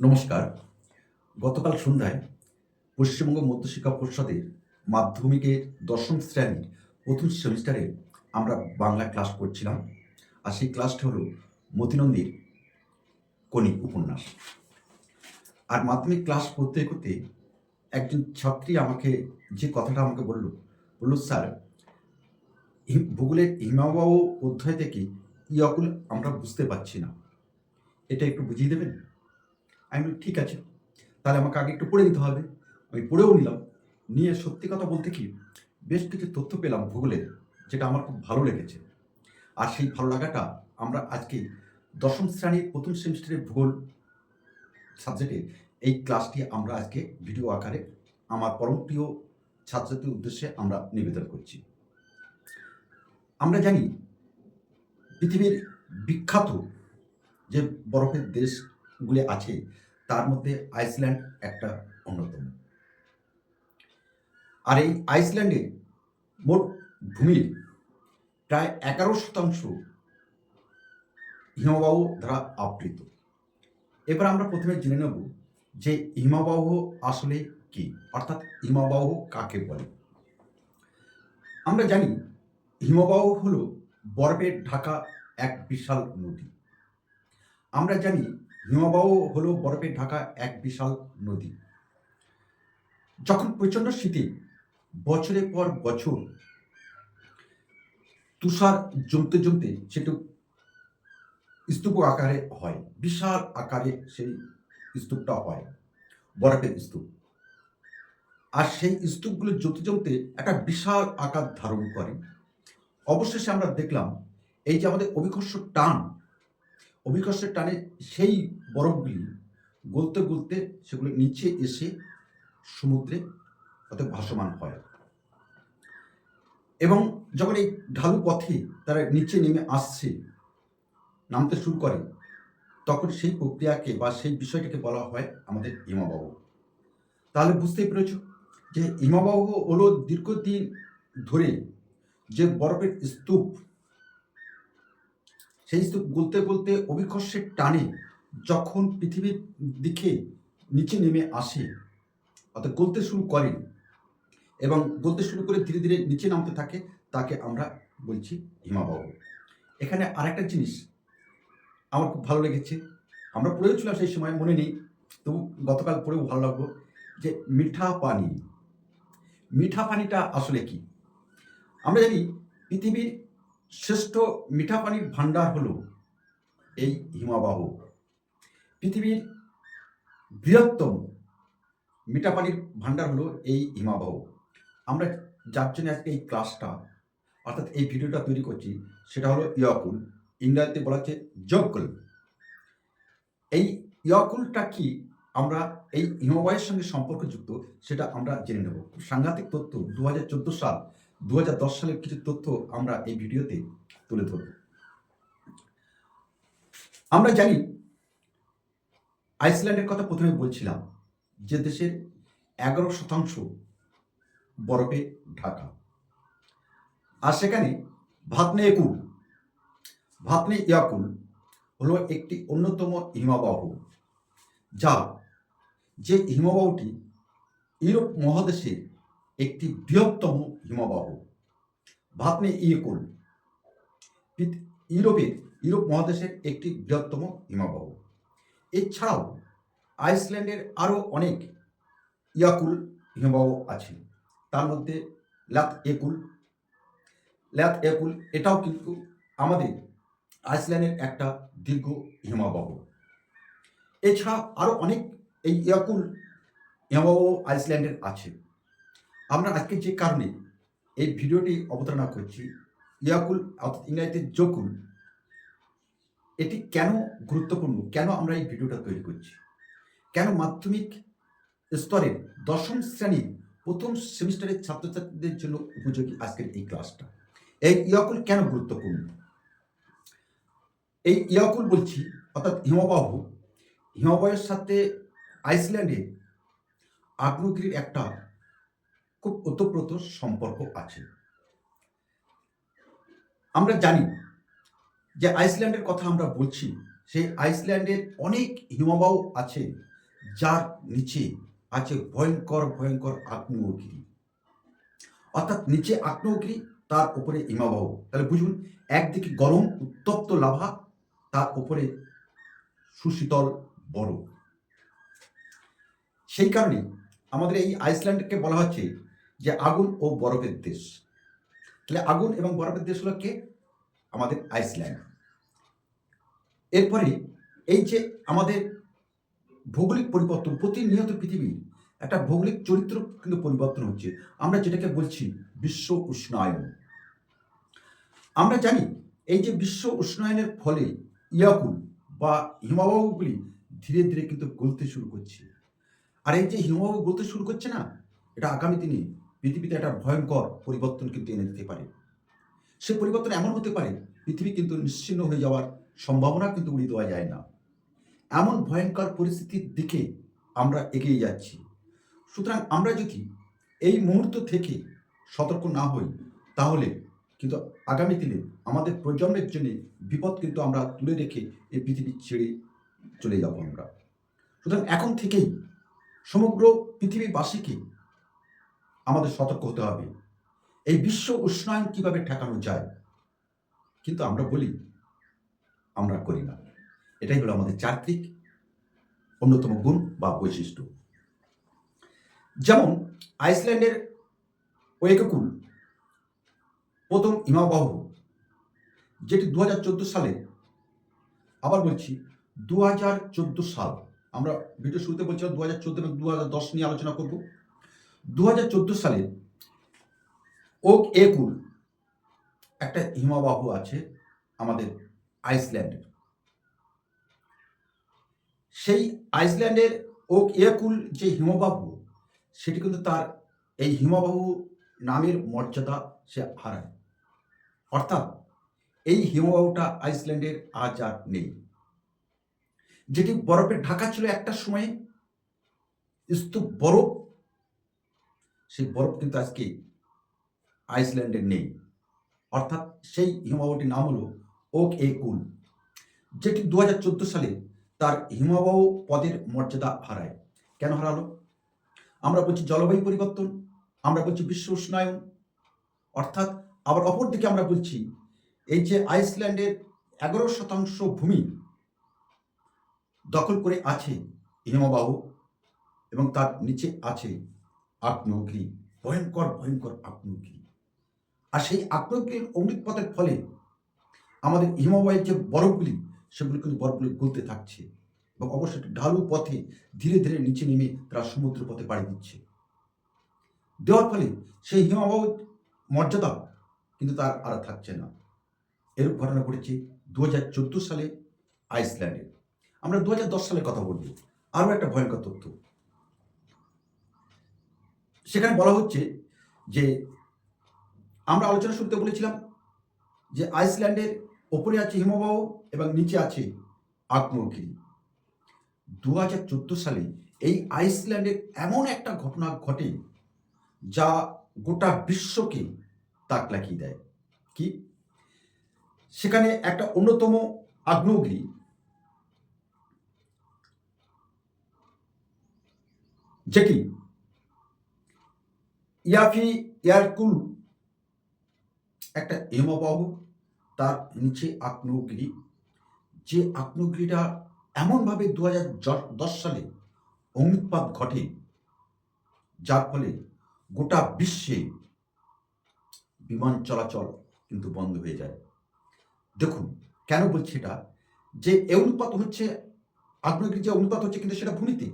নমস্কার। গতকাল সন্ধ্যায় পশ্চিমবঙ্গ মধ্যশিক্ষা পর্ষদের মাধ্যমিকের ১০ম শ্রেণীর ১ম সেমিস্টারে আমরা বাংলা ক্লাস করছিলাম। আর সেই ক্লাসটা হলো মতিনন্দীর কণিক উপন্যাস। আর মাধ্যমিক ক্লাস করতে, করতে একজন ছাত্রী আমাকে যে কথাটা আমাকে বলল, "স্যার, ভূগোলের হিমবাহ অধ্যায় থেকে ইয়কুল আমরা বুঝতে পারছি না। এটা একটু বুঝিয়ে দেবেন?" আমি বললাম, "ঠিক আছে। তাহলে আমাকে আগে একটু পড়ে নিতে হবে।" আমি পড়েও নিলাম। নিয়ে সত্যি কথা বলতে কি, বেশ কিছু তথ্য পেলাম ভূগোলের, যেটা আমার খুব ভালো লেগেছে। আর সেই ভালো লাগাটা আমরা আজকে ১০ম শ্রেণীর ১ম সেমিস্টারের ভূগোল সাবজেক্টে এই ক্লাসটি আমরা আজকে ভিডিও আকারে আমার পরমপ্রিয় ছাত্রছাত্রীর উদ্দেশ্যে আমরা নিবেদন করছি। আমরা জানি পৃথিবীর বিখ্যাত যে বরফের দেশগুলি আছে, তার মধ্যে আইসল্যান্ড একটা অন্যতম। আর এই আইসল্যান্ডে মোট ভূমির প্রায় ১১% হিমবাহ দ্বারা আবৃত। এবার আমরা প্রথমে জেনে নেব যে হিমবাহ আসলে কি, অর্থাৎ হিমবাহ কাকে বলে। আমরা জানি হিমবাহ হলো বরফে ঢাকা এক বিশাল নদী। আমরা জানি হিমবাহ হলো বরফে ঢাকা এক বিশাল নদী। যখন প্রচণ্ড শীতে বছরের পর বছর তুষার জমতে জমতে সেটা স্তূপ আকারে হয়, বিশাল আকারে সেই স্তূপটা হয়, বরফের স্তূপ। আর সেই স্তূপগুলো জমতে জমতে একটা বিশাল আকার ধারণ করে। অবশেষে আমরা দেখলাম এই যে আমাদের অভিকর্ষের টানে সেই বরফগুলি গলতে গলতে সেগুলো নিচে এসে সমুদ্রে অর্থাৎ ভাসমান হয়। এবং যখন এই ঢালু পথে তারা নিচে নেমে আসছে, নামতে শুরু করে, তখন সেই প্রক্রিয়াকে বা সেই বিষয়টাকে বলা হয় আমাদের হিমবাহ। তাহলে বুঝতেই পেরেছ যে হিমবাহ হলো দীর্ঘদিন ধরে যে বরফের স্তূপ, সেই স্তূপ গলতে গলতে অভিকর্ষের টানে যখন পৃথিবীর দিকে নিচে নেমে আসে, অর্থাৎ গলতে শুরু করে এবং গলতে শুরু করে ধীরে ধীরে নিচে নামতে থাকে, তাকে আমরা বলছি হিমবাহ। এখানে আরেকটা জিনিস আমার খুব ভালো লেগেছে, আমরা পড়েওছিলাম সেই সময়, মনে নেই, তবু গতকাল পড়েও ভালো লাগলো, যে মিঠা পানি। মিঠা পানিটা আসলে কি? আমরা জানি পৃথিবীর শ্রেষ্ঠ মিঠা পানির ভাণ্ডার হলো এই হিমবাহ। পৃথিবীর বৃহত্তম মিঠা পানির ভাণ্ডার হলো এই হিমবাহ। আমরা যার জন্য আজকে এই ক্লাসটা, অর্থাৎ এই ভিডিওটা তৈরি করছি, সেটা হলো ইয়াকুল। ইংরেজিতে বলা হচ্ছে জকুল। এই ইয়াকুলটা কি, আমরা এই হিমবাহের সঙ্গে সম্পর্কযুক্ত, সেটা আমরা জেনে নেব। খুব সাংঘাতিক তথ্য, ২০১৪ সাল, ২০১০ সালের কিছু তথ্য আমরা এই ভিডিওতে তুলে ধরব। আমরা জানি আইসল্যান্ডের কথা প্রথমে বলছিলাম, যে দেশের ১১% বরফে ঢাকা। আর সেখানে ভাতনে ইয়াকুল হলো একটি অন্যতম হিমবাহ, যা যে হিমবাহটি ইউরোপ মহাদেশের একটি বৃহত্তম হিমবাহ। ভাতনে ইয়াকুল ইউরোপ মহাদেশের একটি বৃহত্তম হিমবাহ। এছাড়াও আইসল্যান্ডের আরও অনেক ইয়াকুল হিমবাহ আছে। তার মধ্যে ল্যাথ একুল এটাও কিন্তু আমাদের আইসল্যান্ডের একটা দীর্ঘ হিমবাহ। এছাড়া আরও অনেক এই ইয়াকুল হিমবাহ আইসল্যান্ডের আছে। আমরা আজকে যে কারণে এই ভিডিওটি অবতারণা করছি, ইয়াকুল অর্থাৎ ইংরেজিতে জকুল, এটি কেন গুরুত্বপূর্ণ, কেন আমরা এই ভিডিওটা তৈরি করছি, কেন মাধ্যমিক স্তরের ১০ম শ্রেণীর ১ম সেমিস্টারের ছাত্রছাত্রীদের জন্য উপযোগী আজকের এই ক্লাসটা। এই ইয়াকুল কেন গুরুত্বপূর্ণ? এই ইয়াকুল বলছি, অর্থাৎ হিমবাহের সাথে আইসল্যান্ডের আগ্নেয়গিরির একটা খুব ওতপ্রোত সম্পর্ক আছে। আমরা জানি যে আইসল্যান্ডের কথা আমরা বলছি, সেই আইসল্যান্ডের অনেক হিমবাহ আছে, যার নিচে আছে ভয়ঙ্কর ভয়ঙ্কর আগ্নেয়গিরি। অর্থাৎ নিচে আগ্নেয়গিরি, তার উপরে হিমবাহ। তাহলে বুঝুন, একদিকে গরম উত্তপ্ত লাভা, তার উপরে সুশীতল বরফ। সেই কারণে আমাদের এই আইসল্যান্ডকে বলা হচ্ছে যে আগুন ও বরফের দেশ। তাহলে আগুন এবং বরফের দেশ হলো কে? আমাদের আইসল্যান্ড। এরপরে এই যে আমাদের ভৌগোলিক পরিবর্তন, প্রতিনিয়ত পৃথিবীর একটা ভৌগোলিক চরিত্র কিন্তু পরিবর্তন হচ্ছে, আমরা যেটাকে বলছি বিশ্ব উষ্ণায়ন। আমরা জানি এই যে বিশ্ব উষ্ণায়নের ফলে ইয়াকুল বা হিমবাহগুলি ধীরে ধীরে কিন্তু গলতে শুরু করছে। আর এই যে হিমবাহ গলতে শুরু করছে না, এটা আগামী দিনে পৃথিবীতে একটা ভয়ঙ্কর পরিবর্তন কিন্তু এনে দিতে পারে। সে পরিবর্তন এমন হতে পারে, পৃথিবী কিন্তু নিশ্চিহ্ন হয়ে যাওয়ার সম্ভাবনা কিন্তু উড়িয়ে দেওয়া যায় না। এমন ভয়ঙ্কর পরিস্থিতির দিকে আমরা এগিয়ে যাচ্ছি। সুতরাং আমরা যদি এই মুহূর্ত থেকে সতর্ক না হই, তাহলে কিন্তু আগামী দিনে আমাদের প্রজন্মের জন্য বিপদ কিন্তু আমরা তুলে রেখে এই পৃথিবী ছেড়ে চলে যাব আমরা। সুতরাং এখন থেকেই সমগ্র পৃথিবীবাসীকে আমাদের সতর্ক হতে হবে এই বিশ্ব উষ্ণায়ন কিভাবে ঠেকানো যায়। কিন্তু আমরা বলি, আমরা করি না। এটাই হলো আমাদের চারিত্রিক অন্যতম গুণ বা বৈশিষ্ট্য। যেমন আইসল্যান্ডের ওয়েকেকুল প্রথম হিমবাহ, যেটি 2014 সালে, আবার বলছি 2014 সাল, আমরা ভিডিও শুরুতে বলছিলাম 2014 এবং 2010 নিয়ে আলোচনা করব। 2014 সালে ওক একুল একটা হিমবাহ আছে আমাদের আইসল্যান্ডের। সেই আইসল্যান্ডের ওক একুল যে হিমবাহ, সেটি কিন্তু তার এই হিমবাহ নামের মর্যাদা সে হারায়। অর্থাৎ এই হিমবাহটা আইসল্যান্ডের আজ আর নেই। যেটি বরফে ঢাকা ছিল একটা সময়ে, স্তূপ বরফ, সেই বরফ কিন্তু আজকে আইসল্যান্ডের নেই। অর্থাৎ সেই হিমবাহটির নাম হলো ওক একুল, যেটি 2014 সালে তার হিমবাহ পদের মর্যাদা হারায়। কেন হারালো? আমরা বলছি জলবায়ু পরিবর্তন, আমরা বলছি বিশ্ব উষ্ণায়ন। অর্থাৎ আবার অপরদিকে আমরা বলছি এই যে আইসল্যান্ডের 11% ভূমি দখল করে আছে হিমবাহ, এবং তার নিচে আছে আগ্নেয়গিরি, ভয়ঙ্কর ভয়ঙ্কর আগ্নেয়গিরি। আর সেই আগ্নেয়গিরির অগ্নিৎপাতের ফলে আমাদের হিমবাহের যে বরফগুলি, সেগুলো কিন্তু বরফগুলি গলতে থাকছে, এবং অবশ্যই ঢালু পথে ধীরে ধীরে নিচে নেমে তারা সমুদ্র পথে পাড়ি দিচ্ছে। দেওয়ার ফলে সেই হিমবাহ মর্যাদা কিন্তু তার আর থাকছে না। এরূপ ঘটনা ঘটেছে 2014 সালে আইসল্যান্ডে। আমরা 2010 সালের কথা বলব। আরও একটা ভয়ঙ্কর তথ্য সেখানে বলা হচ্ছে যে, আমরা আলোচনা শুরুতে বলেছিলাম যে আইসল্যান্ডের ওপরে আছে হিমবাহ এবং নিচে আছে আগ্নেয়গিরি। 2014 সালে এই আইসল্যান্ডের এমন একটা ঘটনা ঘটে যা গোটা বিশ্বকে তাক লাগিয়ে দেয়। কি? সেখানে একটা অন্যতম আগ্নেয়গিরি, যেটি ইয়াফি ইয়ারকুল একটা হিমবাহ, তার নিচে আগ্নেয়গিরি। যে আগ্নেয়গিরিটা এমনভাবে 2010 সালে অগ্নুৎপাত ঘটে, যার ফলে গোটা বিশ্বে বিমান চলাচল কিন্তু বন্ধ হয়ে যায়। দেখুন, কেন বলছি এটা, যে অগ্নুৎপাত হচ্ছে, আগ্নেয়গিরি যে অগ্নুৎপাত হচ্ছে, কিন্তু সেটা ভূমিতে,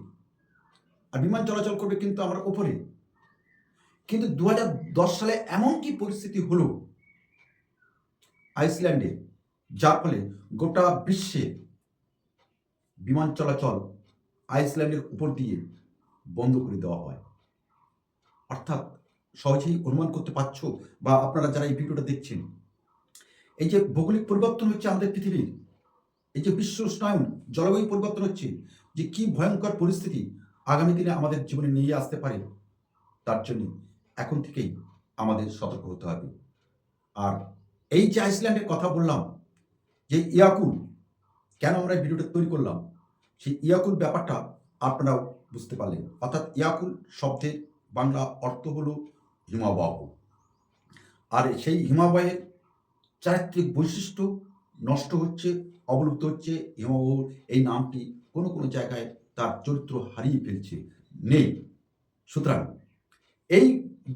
আর বিমান চলাচল করবে কিন্তু আমরা ওপরে। কিন্তু 2010 সালে এমন কি পরিস্থিতি হলো আইসল্যান্ডে, যার ফলে গোটা বিশ্বে বিমান চলাচল আইসল্যান্ডের উপর দিয়ে বন্ধ করে দেওয়া হয়। অর্থাৎ সহজেই অনুমান করতে পারছো, বা আপনারা যারা এই ভিডিওটা দেখছেন, এই যে ভৌগোলিক পরিবর্তন হচ্ছে আমাদের পৃথিবীর, এই যে বিশ্ব উষ্ণায়ন, জলবায়ু পরিবর্তন হচ্ছে, যে কি ভয়ঙ্কর পরিস্থিতি আগামী দিনে আমাদের জীবনে নিয়ে আসতে পারে, তার জন্য এখন থেকেই আমাদের সতর্ক হতে হবে। আর এই যে আইসল্যান্ডের কথা বললাম, যে ইয়াকুল কেন আমরা এই ভিডিওটা তৈরি করলাম, সেই ইয়াকুল ব্যাপারটা আপনারাও বুঝতে পারলেন। অর্থাৎ ইয়াকুল শব্দের বাংলা অর্থ হলো হিমবাহ। আর সেই হিমবাহের চারিত্রিক বৈশিষ্ট্য নষ্ট হচ্ছে, অবলুপ্ত হচ্ছে। হিমবাহর এই নামটি কোনো কোনো জায়গায় তার চরিত্র হারিয়ে ফেলছে, নেই। সুতরাং এই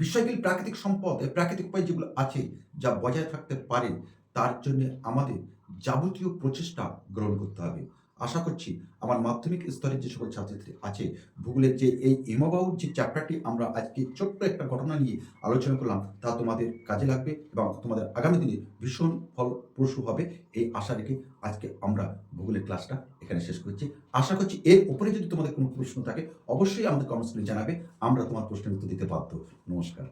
বিষয়গুলি প্রাকৃতিক সম্পদ, এই প্রাকৃতিক উপায় যেগুলো আছে, যা বজায় থাকতে পারে, তার জন্যে আমাদের যাবতীয় প্রচেষ্টা গ্রহণ করতে হবে। আশা করছি আমার মাধ্যমিক স্তরের যে সকল ছাত্রছাত্রী আছে, ভূগোলের যে এই হিমবাহুর যে চ্যাপ্টারটি আমরা আজকে ছোট্ট একটা ঘটনা নিয়ে আলোচনা করলাম, তা তোমাদের কাজে লাগবে এবং তোমাদের আগামী দিনে ভীষণ ফলপ্রসূ হবে, এই আশা রেখে আজকে আমরা ভূগোলের ক্লাসটা এখানে শেষ করছি। আশা করছি এর উপরে যদি তোমাদের কোনো প্রশ্ন থাকে, অবশ্যই আমাদের কমেন্টস করে জানাবে। আমরা তোমার প্রশ্নের উত্তর দিতে বাধ্য। নমস্কার।